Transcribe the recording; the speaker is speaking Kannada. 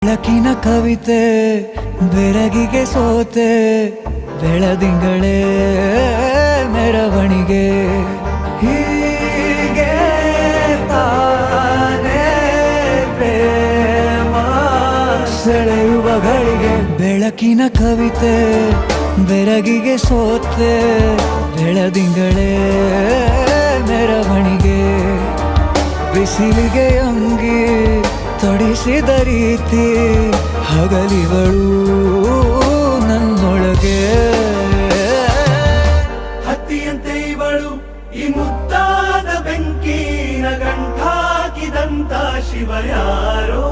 ಬೆಳಕಿನ ಕವಿತೆ ಬೆರಗಿಗೆ ಸೋತೆ ಬೆಳದಿಂಗಳೇ ಮೆರವಣಿಗೆ ಹೀಗೆ ತಾನೇ ಪ್ರೇಮ ಸೆಳೆಯುವ ಗಳಿಗೆ ಬೆಳಕಿನ ಕವಿತೆ ಬೆರಗಿಗೆ ಸೋತೆ ಬೆಳದಿಂಗಳೇ ಮೆರವಣಿಗೆ ಬಿಸಿಲಿಗೆ ಅಂಗಿ ತೊಡಿಸಿದ ರೀತಿ ಹಗಲಿಗಳು ನನ್ನೊಳಗೆ ಹತ್ತಿಯಂತೆ ಇವಳು ಈ ಮುದ್ದಾದ ಬೆಂಕಿನ ಗಂಟಾಕಿದಂತ ಶಿವ ಯಾರೋ